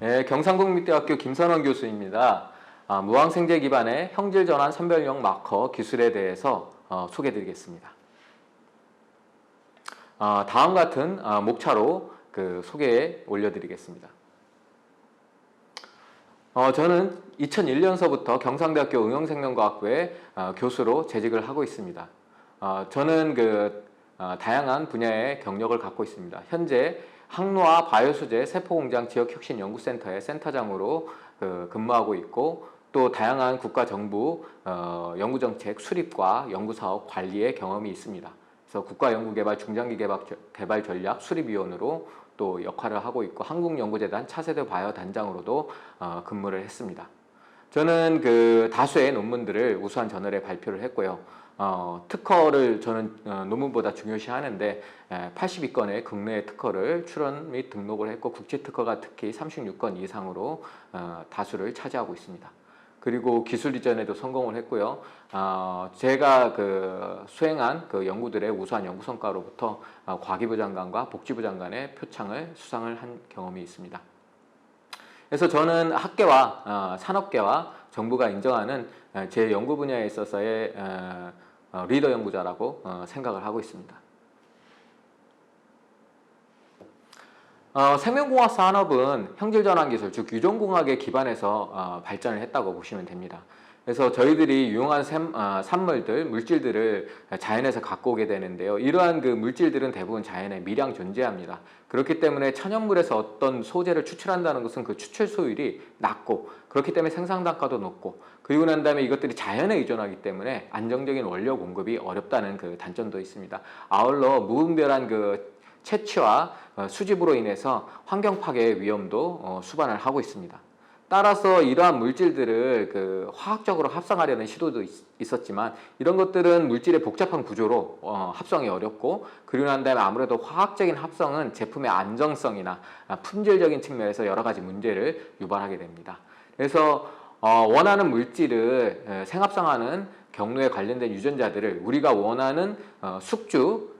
네, 경상국립대학교 김선원 교수입니다. 무항생제 기반의 형질전환 선별용 마커 기술에 대해서 소개해드리겠습니다. 다음 같은 목차로 소개해 올려드리겠습니다. 저는 2001년서부터 경상대학교 응용생명과학부의 교수로 재직을 하고 있습니다. 저는 다양한 분야의 경력을 갖고 있습니다. 현재 항노화 바이오소재 세포공장 지역혁신연구센터의 센터장으로 근무하고 있고, 또 다양한 국가정부 연구정책 수립과 연구사업 관리의 경험이 있습니다. 그래서 국가연구개발 중장기개발 전략 수립위원으로 또 역할을 하고 있고, 한국연구재단 차세대 바이오 단장으로도 근무를 했습니다. 저는 다수의 논문들을 우수한 저널에 발표를 했고요. 특허를 저는 논문보다 중요시하는데 82건의 국내 특허를 출원 및 등록을 했고, 국제 특허가 특히 36건 이상으로 다수를 차지하고 있습니다. 그리고 기술 이전에도 성공을 했고요. 제가 수행한 연구들의 우수한 연구 성과로부터 과기부 장관과 복지부 장관의 표창을 수상을 한 경험이 있습니다. 그래서 저는 학계와 산업계와 정부가 인정하는 제 연구 분야에 있어서의 리더 연구자라고 생각을 하고 있습니다. 생명공학 산업은 형질전환 기술, 즉 유전공학에 기반해서 발전을 했다고 보시면 됩니다. 그래서 저희들이 유용한 산물들, 물질들을 자연에서 갖고 오게 되는데요. 이러한 물질들은 대부분 자연에 미량 존재합니다. 그렇기 때문에 천연물에서 어떤 소재를 추출한다는 것은 그 추출 소율이 낮고, 그렇기 때문에 생산 단가도 높고, 그리고 난 다음에 이것들이 자연에 의존하기 때문에 안정적인 원료 공급이 어렵다는 단점도 있습니다. 아울러 무분별한 채취와 수집으로 인해서 환경 파괴의 위험도 수반을 하고 있습니다. 따라서 이러한 물질들을 화학적으로 합성하려는 시도도 있었지만, 이런 것들은 물질의 복잡한 구조로 합성이 어렵고, 그리고 난 다음에 아무래도 화학적인 합성은 제품의 안정성이나 품질적인 측면에서 여러 가지 문제를 유발하게 됩니다. 그래서 원하는 물질을 생합성하는 경로에 관련된 유전자들을 우리가 원하는 숙주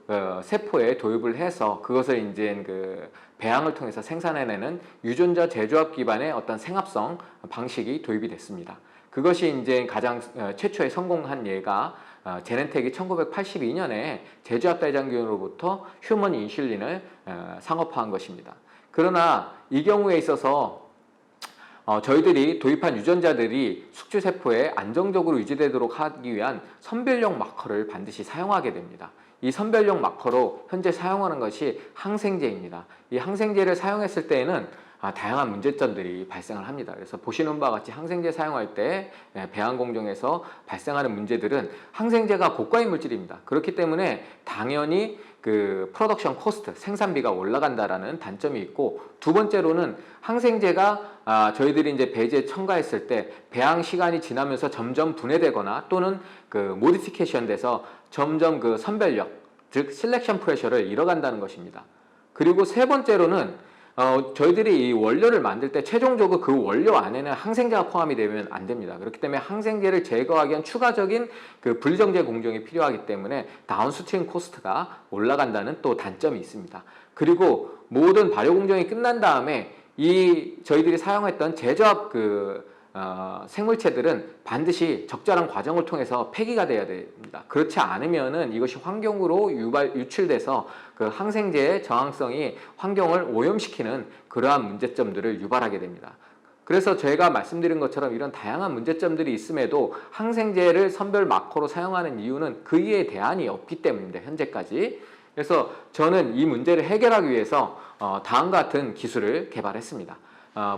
세포에 도입을 해서 그것을 이제 배양을 통해서 생산해내는 유전자 재조합 기반의 어떤 생합성 방식이 도입이 됐습니다. 그것이 이제 가장 최초에 성공한 예가 제넨텍이 1982년에 제조합 대장균으로부터 휴먼 인슐린을 상업화한 것입니다. 그러나 이 경우에 있어서 저희들이 도입한 유전자들이 숙주세포에 안정적으로 유지되도록 하기 위한 선별용 마커를 반드시 사용하게 됩니다. 이 선별용 마커로 현재 사용하는 것이 항생제입니다. 이 항생제를 사용했을 때에는 다양한 문제점들이 발생을 합니다. 그래서 보시는 바와 같이 항생제 사용할 때 배양 공정에서 발생하는 문제들은, 항생제가 고가의 물질입니다. 그렇기 때문에 당연히 프로덕션 코스트, 생산비가 올라간다라는 단점이 있고, 두 번째로는 항생제가 저희들이 이제 배지에 첨가했을 때 배양 시간이 지나면서 점점 분해되거나 또는 모디피케이션 돼서 점점 선별력, 즉 실렉션 프레셔를 잃어간다는 것입니다. 그리고 세 번째로는 저희들이 이 원료를 만들 때 최종적으로 그 원료 안에는 항생제가 포함이 되면 안 됩니다. 그렇기 때문에 항생제를 제거하기 위한 추가적인 불정제 공정이 필요하기 때문에 다운스트림 코스트가 올라간다는 또 단점이 있습니다. 그리고 모든 발효 공정이 끝난 다음에 저희들이 사용했던 제조합 생물체들은 반드시 적절한 과정을 통해서 폐기가 돼야 됩니다. 그렇지 않으면은 이것이 환경으로 유출돼서 항생제의 저항성이 환경을 오염시키는 그러한 문제점들을 유발하게 됩니다. 그래서 제가 말씀드린 것처럼 이런 다양한 문제점들이 있음에도 항생제를 선별 마커로 사용하는 이유는 그 이외에 대안이 없기 때문입니다. 현재까지. 그래서 저는 이 문제를 해결하기 위해서 다음과 같은 기술을 개발했습니다.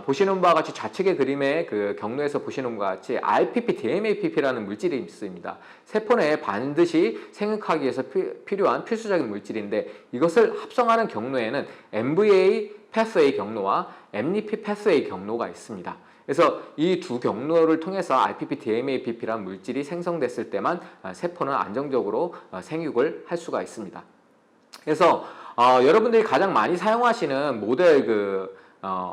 보시는 바와 같이 좌측의 그림의 경로에서 보시는 바와 같이 RPP, DMAPP라는 물질이 있습니다. 세포 내에 반드시 생육하기 위해서 필요한 필수적인 물질인데, 이것을 합성하는 경로에는 MVA 패스웨이 경로와 MNP 패스웨이 경로가 있습니다. 그래서 이 두 경로를 통해서 RPP, DMAPP라는 물질이 생성됐을 때만 세포는 안정적으로 생육을 할 수가 있습니다. 그래서 여러분들이 가장 많이 사용하시는 모델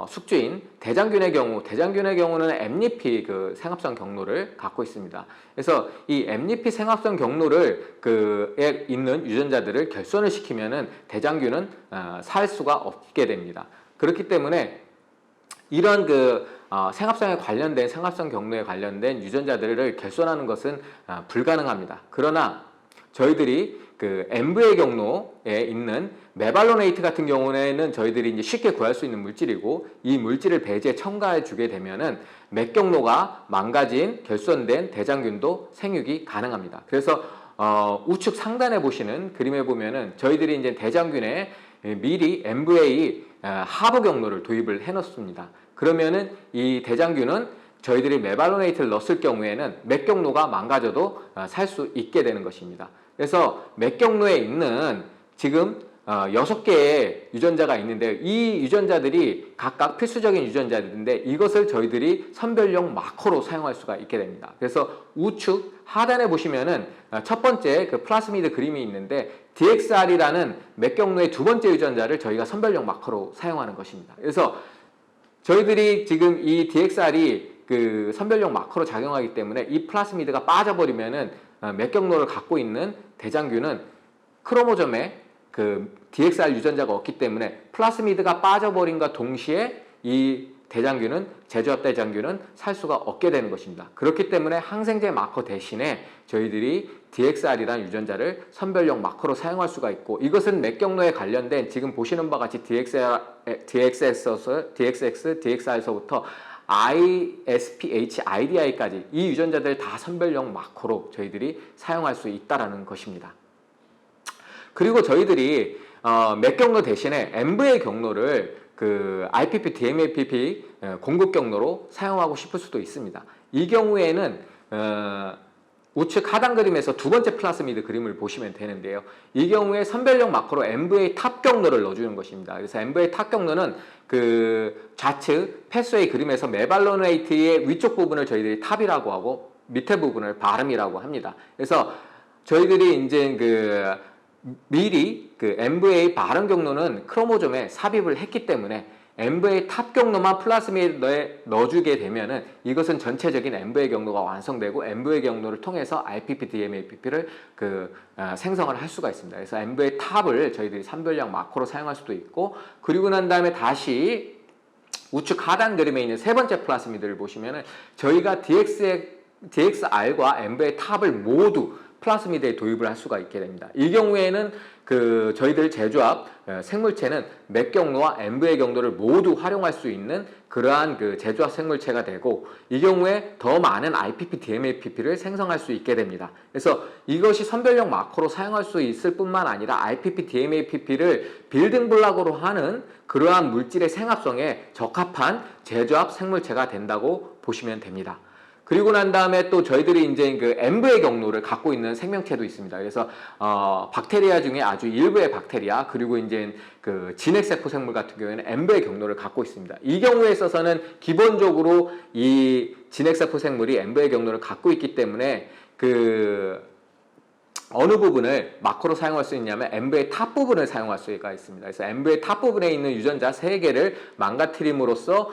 숙주인 대장균의 경우는 MNP 생합성 경로를 갖고 있습니다. 그래서 이 MNP 생합성 경로를 에 있는 유전자들을 결손을 시키면은 대장균은 살 수가 없게 됩니다. 그렇기 때문에 이런 생합성에 관련된 생합성 경로에 관련된 유전자들을 결손하는 것은 불가능합니다. 그러나 저희들이 그 MVA 경로에 있는 메발로네이트 같은 경우에는 저희들이 이제 쉽게 구할 수 있는 물질이고, 이 물질을 배지에 첨가해 주게 되면은 맥 경로가 망가진 결손된 대장균도 생육이 가능합니다. 그래서 우측 상단에 보시는 그림에 보면은 저희들이 이제 대장균에 미리 MVA 하부 경로를 도입을 해 놓습니다. 그러면은 이 대장균은 저희들이 메발로네이트를 넣었을 경우에는 맥 경로가 망가져도 살 수 있게 되는 것입니다. 그래서 맥 경로에 있는 지금 6개의 유전자가 있는데, 이 유전자들이 각각 필수적인 유전자들인데 이것을 저희들이 선별용 마커로 사용할 수가 있게 됩니다. 그래서 우측 하단에 보시면은 첫 번째 그 플라스미드 그림이 있는데, DXR이라는 맥 경로의 두 번째 유전자를 저희가 선별용 마커로 사용하는 것입니다. 그래서 저희들이 지금 이 DXR이 그 선별용 마커로 작용하기 때문에 이 플라스미드가 빠져버리면은 맥 경로를 갖고 있는 대장균은 크로모점에 그 DXR 유전자가 없기 때문에 플라스미드가 빠져버림과 동시에 이 대장균은, 제조합 대장균은 살 수가 없게 되는 것입니다. 그렇기 때문에 항생제 마커 대신에 저희들이 DXR이라는 유전자를 선별용 마커로 사용할 수가 있고, 이것은 맥 경로에 관련된 지금 보시는 바와 같이 DXX, DXR에서부터 ISPH, IDI까지 이 유전자들 다 선별용 마커로 저희들이 사용할 수 있다는 것입니다. 그리고 저희들이 맥 경로 대신에 MVA 경로를 그 IPP, DMAPP 공급 경로로 사용하고 싶을 수도 있습니다. 이 경우에는 우측 하단 그림에서 두 번째 플라스미드 그림을 보시면 되는데요. 이 경우에 선별용 마커로 MVA 탑 경로를 넣어주는 것입니다. 그래서 MVA 탑 경로는 그 좌측 패스웨이 그림에서 메발로네이트의 위쪽 부분을 저희들이 탑이라고 하고 밑에 부분을 바름이라고 합니다. 그래서 저희들이 이제 미리 그 MVA 바름 경로는 크로모점에 삽입을 했기 때문에 MVA 탑 경로만 플라스미드에 넣어주게 되면은 이것은 전체적인 MVA 경로가 완성되고 MVA 경로를 통해서 IPP, DMAPP를 생성을 할 수가 있습니다. 그래서 MVA 탑을 저희들이 선별용 마커로 사용할 수도 있고, 그리고 난 다음에 다시 우측 하단 그림에 있는 세 번째 플라스미드를 보시면은 저희가 DXR과 MVA 탑을 모두 플라스미드에 도입을 할 수가 있게 됩니다. 이 경우에는 저희들 제조합 생물체는 맥 경로와 MVA 경로를 모두 활용할 수 있는 그러한 제조합 생물체가 되고, 이 경우에 더 많은 IPP, DMAPP를 생성할 수 있게 됩니다. 그래서 이것이 선별용 마커로 사용할 수 있을 뿐만 아니라 IPP, DMAPP를 빌딩 블록으로 하는 그러한 물질의 생합성에 적합한 제조합 생물체가 된다고 보시면 됩니다. 그리고 난 다음에 또 저희들이 이제 MVA 경로를 갖고 있는 생명체도 있습니다. 그래서 박테리아 중에 아주 일부의 박테리아, 그리고 이제 진핵세포 생물 같은 경우에는 MVA 경로를 갖고 있습니다. 이 경우에 있어서는 기본적으로 이 진핵세포 생물이 MVA 경로를 갖고 있기 때문에 어느 부분을 마커로 사용할 수 있냐면 MVA 탑 부분을 사용할 수가 있습니다. 그래서 MVA 탑 부분에 있는 유전자 3개를 망가뜨림으로써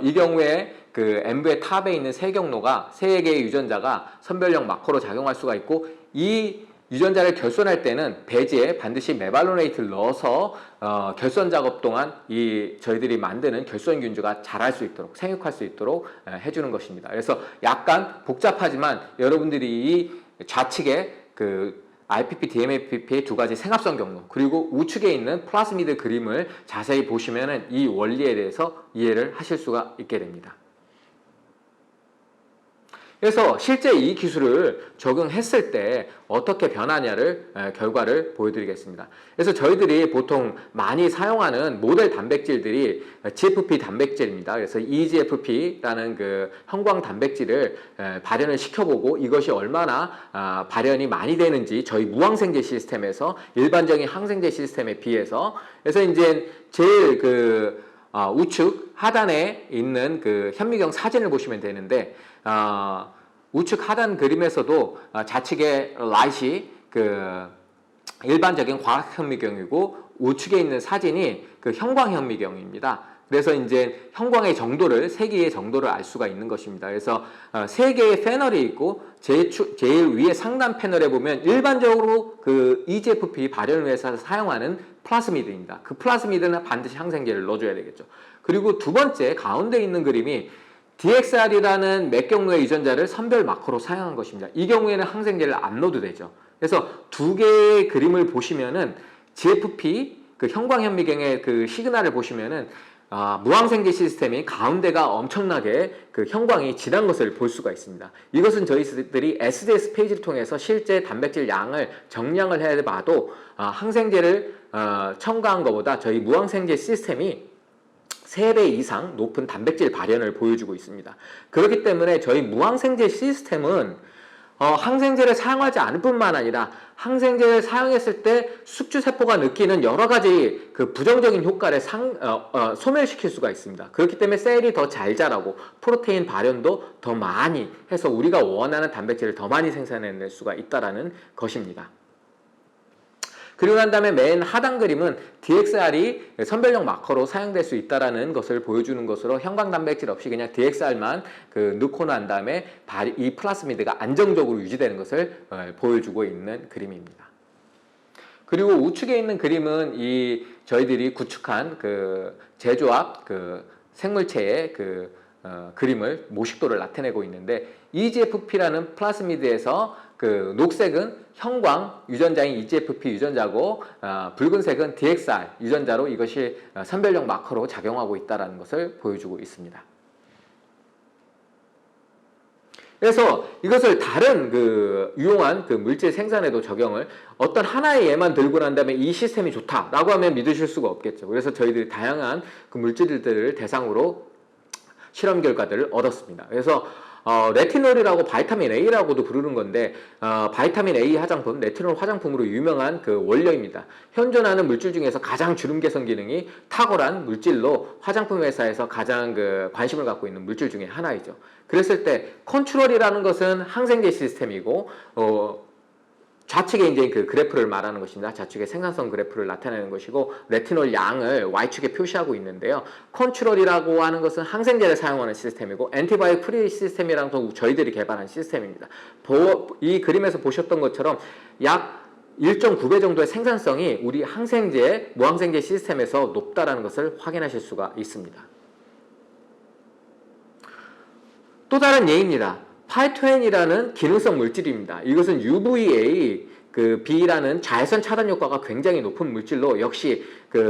이 경우에 MVA 탑에 있는 3개의 유전자가 선별용 마커로 작용할 수가 있고, 이 유전자를 결손할 때는 배지에 반드시 메발로네이트를 넣어서 결손 작업 동안 저희들이 만드는 결손균주가 자랄 수 있도록, 생육할 수 있도록 해주는 것입니다. 그래서 약간 복잡하지만 여러분들이 이 좌측에 IPP, DMAPP의 두 가지 생합성 경로, 그리고 우측에 있는 플라스미드 그림을 자세히 보시면 이 원리에 대해서 이해를 하실 수가 있게 됩니다. 그래서 실제 이 기술을 적용했을 때 어떻게 변하냐를 결과를 보여드리겠습니다. 그래서 저희들이 보통 많이 사용하는 모델 단백질들이 GFP 단백질입니다. 그래서 EGFP라는 형광 단백질을 발현을 시켜보고 이것이 얼마나 발현이 많이 되는지 저희 무항생제 시스템에서 일반적인 항생제 시스템에 비해서, 그래서 이제 제일 우측 하단에 있는 현미경 사진을 보시면 되는데, 우측 하단 그림에서도 좌측에 라이시 일반적인 과학 현미경이고, 우측에 있는 사진이 형광 현미경입니다. 그래서 이제 형광의 정도를, 세 개의 정도를 알 수가 있는 것입니다. 그래서 세 개의 패널이 있고 제일 위에 상단 패널에 보면 일반적으로 그 EGFP 발현을 위해서 사용하는 플라스미드입니다. 그 플라스미드는 반드시 항생제를 넣어줘야 되겠죠. 그리고 두 번째 가운데 있는 그림이 DXR이라는 맥 경로의 유전자를 선별 마커로 사용한 것입니다. 이 경우에는 항생제를 안 넣어도 되죠. 그래서 두 개의 그림을 보시면은 GFP 그 형광현미경의 그 시그널을 보시면은 무항생제 시스템이 가운데가 엄청나게 그 형광이 진한 것을 볼 수가 있습니다. 이것은 저희들이 SDS 페이지를 통해서 실제 단백질 양을 정량을 해봐도 항생제를 첨가한 것보다 저희 무항생제 시스템이 3배 이상 높은 단백질 발현을 보여주고 있습니다. 그렇기 때문에 저희 무항생제 시스템은 항생제를 사용하지 않을 뿐만 아니라 항생제를 사용했을 때 숙주세포가 느끼는 여러 가지 그 부정적인 효과를 소멸시킬 수가 있습니다. 그렇기 때문에 셀이 더 잘 자라고 프로테인 발현도 더 많이 해서 우리가 원하는 단백질을 더 많이 생산해낼 수가 있다는 것입니다. 그리고 난 다음에 맨 하단 그림은 DXR이 선별용 마커로 사용될 수 있다는 것을 보여주는 것으로 형광단백질 없이 그냥 DXR만 넣고 난 다음에 이 플라스미드가 안정적으로 유지되는 것을 보여주고 있는 그림입니다. 그리고 우측에 있는 그림은 저희들이 구축한 그 제조합 생물체의 그림을 모식도를 나타내고 있는데 EGFP라는 플라스미드에서 그 녹색은 형광 유전자인 EGFP 유전자고 붉은색은 DXR 유전자로 이것이 선별용 마커로 작용하고 있다는 것을 보여주고 있습니다. 그래서 이것을 다른 유용한 물질 생산에도 적용을 어떤 하나의 예만 들고 난 다음에 이 시스템이 좋다라고 하면 믿으실 수가 없겠죠. 그래서 저희들이 다양한 그 물질들을 대상으로 실험 결과들을 얻었습니다. 그래서 레티놀이라고 바이타민 A라고도 부르는 건데 바이타민 A 화장품, 레티놀 화장품으로 유명한 그 원료입니다. 현존하는 물질 중에서 가장 주름 개선 기능이 탁월한 물질로 화장품 회사에서 가장 관심을 갖고 있는 물질 중에 하나이죠. 그랬을 때 컨트롤이라는 것은 항생제 시스템이고 좌측에 이제 그 그래프를 말하는 것입니다. 좌측에 생산성 그래프를 나타내는 것이고 레티놀 양을 Y축에 표시하고 있는데요. 컨트롤이라고 하는 것은 항생제를 사용하는 시스템이고 엔티바이오 프리 시스템이라는 건 저희들이 개발한 시스템입니다. 이 그림에서 보셨던 것처럼 약 1.9배 정도의 생산성이 우리 무항생제 시스템에서 높다라는 것을 확인하실 수가 있습니다. 또 다른 예입니다. 파이토엔이라는 기능성 물질입니다. 이것은 UVA B라는 자외선 차단 효과가 굉장히 높은 물질로 역시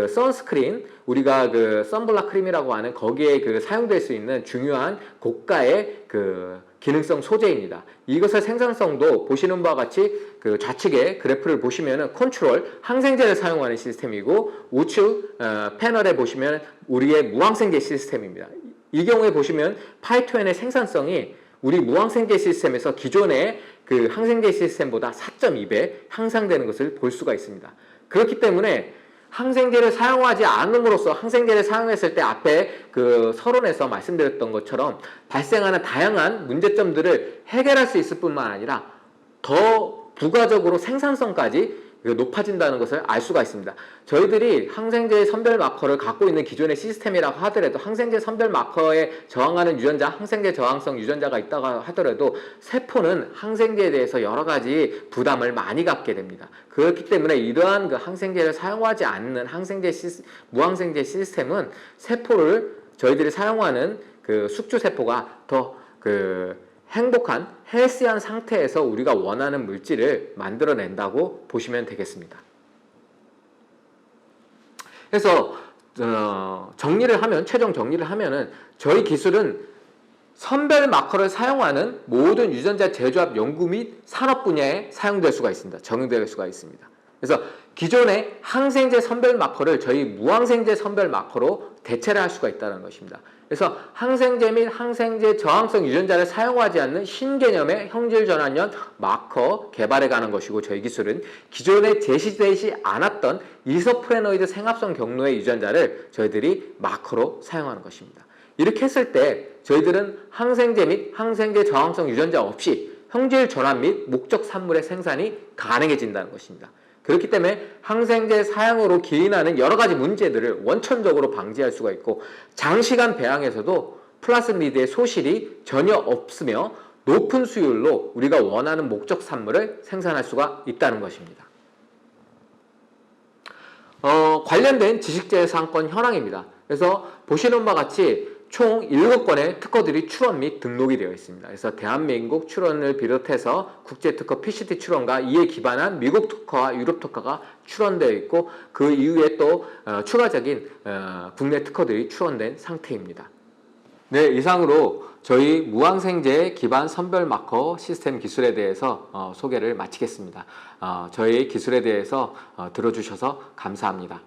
선스크린, 우리가 선블락 크림이라고 하는 거기에 사용될 수 있는 중요한 고가의 기능성 소재입니다. 이것의 생산성도 보시는 바와 같이 좌측에 그래프를 보시면은 컨트롤, 항생제를 사용하는 시스템이고 우측 패널에 보시면 우리의 무항생제 시스템입니다. 이 경우에 보시면 파이토엔의 생산성이 우리 무항생제 시스템에서 기존의 항생제 시스템보다 4.2배 향상되는 것을 볼 수가 있습니다. 그렇기 때문에 항생제를 사용하지 않음으로써 항생제를 사용했을 때 앞에 서론에서 말씀드렸던 것처럼 발생하는 다양한 문제점들을 해결할 수 있을 뿐만 아니라 더 부가적으로 생산성까지 높아진다는 것을 알 수가 있습니다. 저희들이 항생제 선별 마커를 갖고 있는 기존의 시스템이라고 하더라도 항생제 선별 마커에 저항하는 유전자, 항생제 저항성 유전자가 있다고 하더라도 세포는 항생제에 대해서 여러 가지 부담을 많이 갖게 됩니다. 그렇기 때문에 이러한 항생제를 사용하지 않는 무항생제 시스템은 세포를 저희들이 사용하는 숙주세포가 더 행복한 헬스한 상태에서 우리가 원하는 물질을 만들어낸다고 보시면 되겠습니다. 그래서 최종 정리를 하면은 저희 기술은 선별 마커를 사용하는 모든 유전자 제조합 연구 및 산업 분야에 사용될 수가 있습니다. 적용될 수가 있습니다. 그래서 기존의 항생제 선별 마커를 저희 무항생제 선별 마커로 대체를 할 수가 있다는 것입니다. 그래서 항생제 및 항생제 저항성 유전자를 사용하지 않는 신개념의 형질 전환형 마커 개발해 가는 것이고 저희 기술은 기존에 제시되지 않았던 이소프레노이드 생합성 경로의 유전자를 저희들이 마커로 사용하는 것입니다. 이렇게 했을 때 저희들은 항생제 및 항생제 저항성 유전자 없이 형질 전환 및 목적 산물의 생산이 가능해진다는 것입니다. 그렇기 때문에 항생제 사용으로 기인하는 여러 가지 문제들을 원천적으로 방지할 수가 있고 장시간 배양에서도 플라스미드의 소실이 전혀 없으며 높은 수율로 우리가 원하는 목적 산물을 생산할 수가 있다는 것입니다. 관련된 지식재산권 현황입니다. 그래서 보시는 바와 같이 총 7건의 특허들이 출원 및 등록이 되어 있습니다. 그래서 대한민국 출원을 비롯해서 국제특허 PCT 출원과 이에 기반한 미국 특허와 유럽 특허가 출원되어 있고 그 이후에 또 추가적인 국내 특허들이 출원된 상태입니다. 네, 이상으로 저희 무항생제 기반 선별 마커 시스템 기술에 대해서 소개를 마치겠습니다. 저희 기술에 대해서 들어주셔서 감사합니다.